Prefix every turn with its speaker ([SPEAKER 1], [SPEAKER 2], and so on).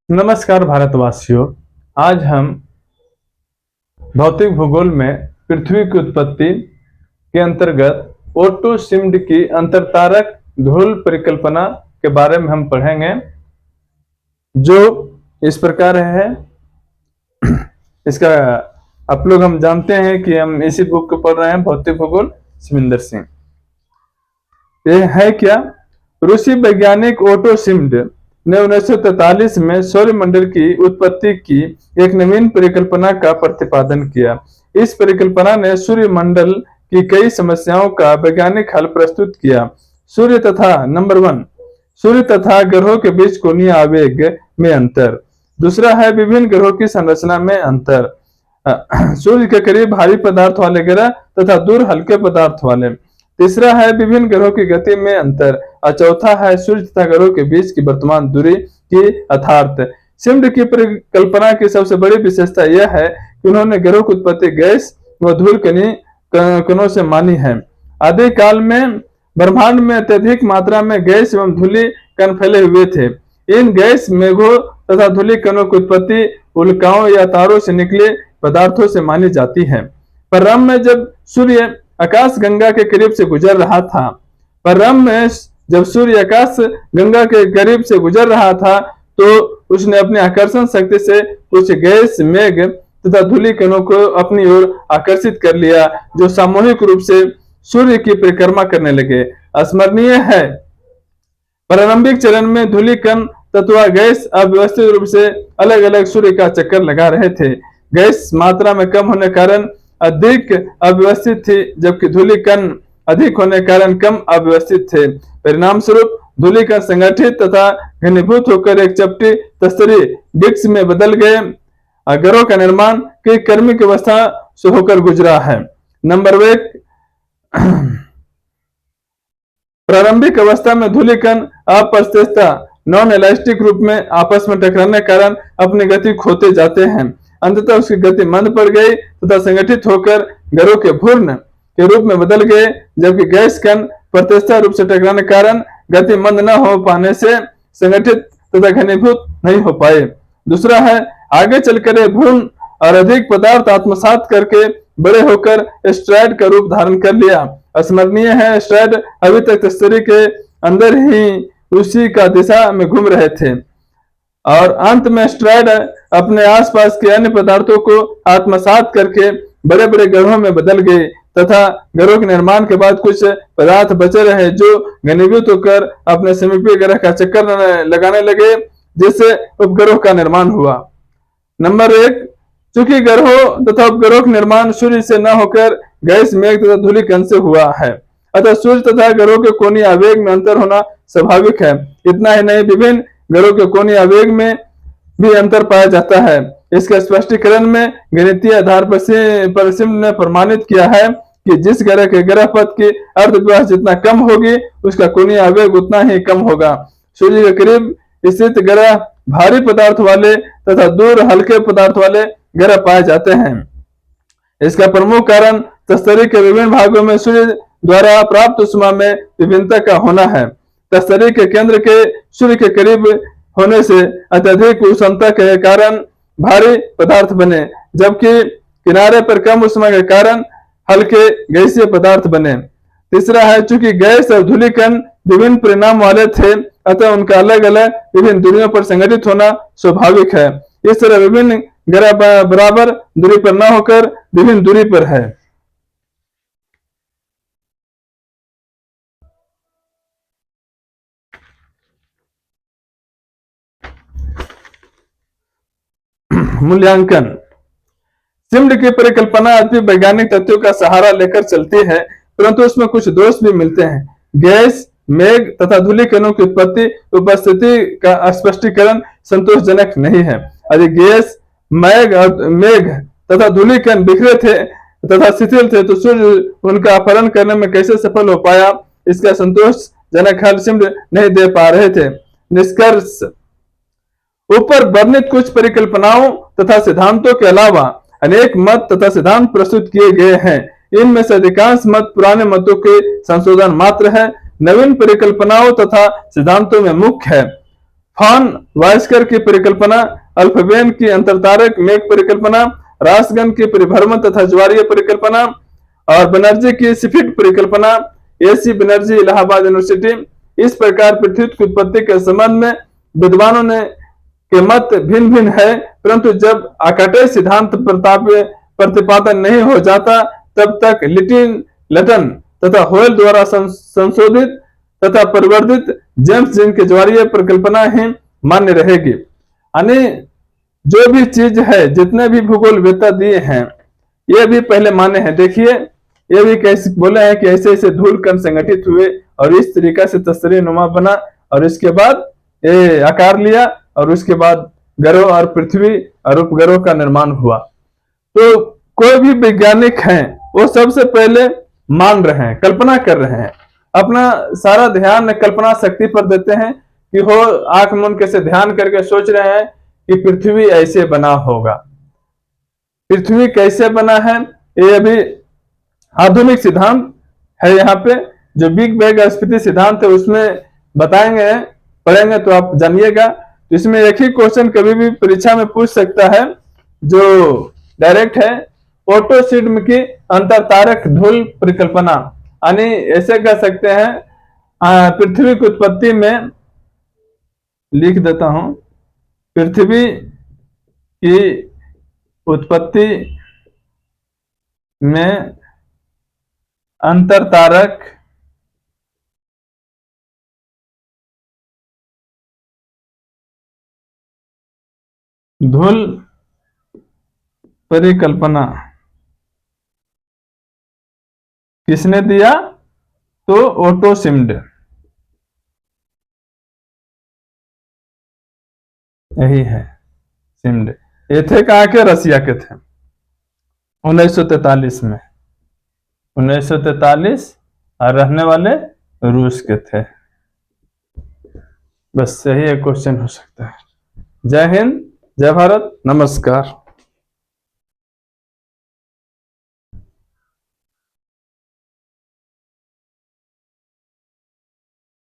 [SPEAKER 1] नमस्कार भारतवासियों। आज हम भौतिक भूगोल में पृथ्वी की उत्पत्ति के अंतर्गत ओटो सिम्ड की अंतरतारक धूल परिकल्पना के बारे में हम पढ़ेंगे, जो इस प्रकार है। इसका आप लोग हम जानते हैं कि हम इसी बुक को पढ़ रहे हैं, भौतिक भूगोल समिंदर सिंह। ये है क्या? रूसी वैज्ञानिक ओटो सिम्ड ने 1943 में सौरमंडल की उत्पत्ति की एक नवीन परिकल्पना का प्रतिपादन किया। इस परिकल्पना ने सूर्यमंडल की कई समस्याओं का वैज्ञानिक हल प्रस्तुत किया। सूर्य तथा नंबर 1, सूर्य तथा ग्रहों के बीच कोणीय आवेग में अंतर। दूसरा है विभिन्न ग्रहों की संरचना में अंतर। सूर्य के करीब भारी पदार्थ वाले ग्रह तथा दूर हल्के पदार्थ वाले। तीसरा है विभिन्न ग्रहों की गति में अंतर और चौथा है सूर्य तथा ग्रहों के बीच की वर्तमान दूरी की अर्थात। सिम्ड की परिकल्पना की सबसे बड़ी विशेषता यह है कि उन्होंने ग्रहों की उत्पत्ति गैस व धूल कणों से मानी है। आदि काल में ब्रह्मांड में अत्यधिक मात्रा में गैस एवं धूलि कण फैले हुए थे। इन गैस मेघों तथा धूलि कणों की उत्पत्ति उल्काओं या तारों से निकले पदार्थों से मानी जाती है। प्रारंभ में जब सूर्य आकाश गंगा के करीब से गुजर रहा था जब सूर्य आकाश गंगा के करीब से गुजर रहा था तो उसने अपनी आकर्षण शक्ति से कुछ गैस मेघ तथा धूलि कणों को अपनी ओर आकर्षित कर लिया, जो सामूहिक रूप से सूर्य की परिक्रमा करने लगे। स्मरणीय है, प्रारंभिक चरण में धूलि कण तथा गैस अव्यवस्थित रूप से अलग अलग सूर्य का चक्कर लगा रहे थे। गैस मात्रा में कम होने कारण अधिक अव्यवस्थित थी, जबकि धूलि कण अधिक होने कारण कम अव्यवस्थित थे। परिणाम स्वरूप धूलि कण संगठित तथा घनीभूत होकर एक चपटी तस्तरी डिस्क में बदल गए। ग्रहों का निर्माण कई क्रमिक अवस्था से होकर गुजरा है। नंबर 1, प्रारंभिक अवस्था में धूलि कण अप्रस्थितता नॉन इलास्टिक रूप में आपस में टकराने के कारण अपनी गति खोते जाते हैं। अंततः उसकी गति मंद पड़ गई तथा संगठित होकर ग्रहों के घूर्ण के रूप में बदल गए, जबकि गैस कण प्रत्यक्ष रूप से टकराने के कारण गति मंद न हो पाने से संगठित तथा घनीभूत नहीं हो पाए। दूसरा है, आगे चलकर घूर्ण और अधिक पदार्थ आत्मसात करके बड़े होकर एस्ट्रॉयड का रूप धारण कर लिया। स्मरणीय है, एस्ट्रॉयड अभी तक तस्तरी के अंदर ही उसी का दिशा में घूम रहे थे और अंत में एस्ट्रॉयड अपने आसपास के अन्य पदार्थों को आत्मसात करके बड़े बड़े ग्रहों में बदल गए तथा ग्रहों के निर्माण के बाद कुछ पदार्थ बचे रहे जो घनीभूत होकर अपने समीपी ग्रह का चक्कर लगाने लगे, जिससे उपग्रहों का निर्माण हुआ। नंबर 1, चूंकि ग्रहों तथा उपग्रहों का निर्माण सूर्य से न होकर गैस मेघ तथा धूलि कण से हुआ है, अतः सूर्य तथा ग्रहों के कोणीय आवेग में अंतर होना स्वाभाविक है। इतना ही नहीं, विभिन्न ग्रहों के कोणीय आवेग में भी अंतर पाया जाता है। इसके स्पष्टीकरण में गणितीय आधार पर सिम्ड ने प्रमाणित किया है कि जिस ग्रह के ग्रह पथ की अर्धव्यास जितना कम होगी उसका कोणीय आवेग उतना ही कम होगा। सूर्य के करीब स्थित ग्रह भारी पदार्थ वाले तथा दूर हल्के पदार्थ वाले ग्रह पाए जाते हैं। इसका प्रमुख कारण तस्तरी के विभिन्न भागों में सूर्य द्वारा प्राप्त ऊष्मा में विभिन्नता का होना है। तस्तरी के केंद्र के सूर्य के करीब होने से अत्यधिक उष्णता के कारण भारी पदार्थ बने, जबकि किनारे पर कम उष्मा के कारण हल्के गैसीय पदार्थ बने। तीसरा है, चूंकि गैस और धूलि कण विभिन्न परिणाम वाले थे, अतः उनका अलग अलग विभिन्न दूरियों पर संगठित होना स्वाभाविक है। इस तरह विभिन्न ग्रह बराबर दूरी पर न होकर विभिन्न दूरी पर है। मूल्यांकन। सिम्ड की परिकल्पना आदमी वैज्ञानिक तथ्यों का सहारा लेकर चलती है, परंतु उसमें कुछ दोष भी मिलते हैं। गैस, मेघ तथा धूलि कणों की उपस्थिति का स्पष्टीकरण संतोषजनक नहीं है। यदि गैस, मेघ तथा धूलि कण बिखरे थे तथा शिथिल थे तो सूर्य उनका अपहरण करने में कैसे सफल हो पाया, इसका संतोषजनक हल सिम्ड नहीं दे पा रहे थे। निष्कर्ष। ऊपर वर्णित कुछ परिकल्पनाओं तथा सिद्धांतों के अलावा अनेक मत तथा सिद्धांत प्रस्तुत किए गए हैं। इनमें से अधिकांश मत पुराने मतों के संशोधन मात्र है। नवीन परिकल्पनाओं तथा सिद्धांतों में मुख्य है फॉन वायस्कर की परिकल्पना, अल्फवेन की अंतरतारक मेघ परिकल्पना, रासगन की परिभ्रमण तथा ज्वारीय परिकल्पना और बनर्जी की सिफिट परिकल्पना, एसी बनर्जी इलाहाबाद यूनिवर्सिटी। इस प्रकार पृथ्वी की उत्पत्ति के संबंध में विद्वानों ने के मत भिन्न भिन्न है, परंतु जब आकाटे सिद्धांत प्रतिपादन नहीं हो जाता तब तक लिटन तथा होयल द्वारा संशोधित तथा परिवर्तित जेम्स जीन की ज्वारीय परिकल्पना ही मान्य रहेगी। यानी जो भी चीज है, जितने भी भूगोल वेत्ता दिए हैं, ये भी पहले माने हैं। देखिए ये भी कैसे बोले हैं कि ऐसे ऐसे धूल कण संगठित हुए और इस तरीका से तस्तरी नुमा बना और इसके बाद ये आकार लिया और उसके बाद ग्रहों और पृथ्वी और उपग्रहों का निर्माण हुआ। तो कोई भी वैज्ञानिक हैं वो सबसे पहले मान रहे हैं, कल्पना कर रहे हैं, अपना सारा ध्यान कल्पना शक्ति पर देते हैं कि हो आंख मूंद के से ध्यान करके सोच रहे हैं कि पृथ्वी ऐसे बना होगा। पृथ्वी कैसे बना है ये अभी आधुनिक सिद्धांत है। यहाँ पे जो बिग बैंग स्फीति सिद्धांत है उसमें बताएंगे, पढ़ेंगे तो आप जानिएगा। तो इसमें एक ही क्वेश्चन कभी भी परीक्षा में पूछ सकता है जो डायरेक्ट है, ओटो सिडम की अंतरतारक धूल परिकल्पना। यानी ऐसे कह सकते हैं पृथ्वी की उत्पत्ति में, लिख देता हूं, पृथ्वी की उत्पत्ति में अंतरतारक धूल परिकल्पना किसने दिया? तो ओटो सिम्ड, यही है सिम्ड। ये थे कहाँ के? रसिया के थे 1943 में, 1943, और रहने वाले रूस के थे। बस यही एक क्वेश्चन हो सकता है। जय हिंद, जय भारत, नमस्कार।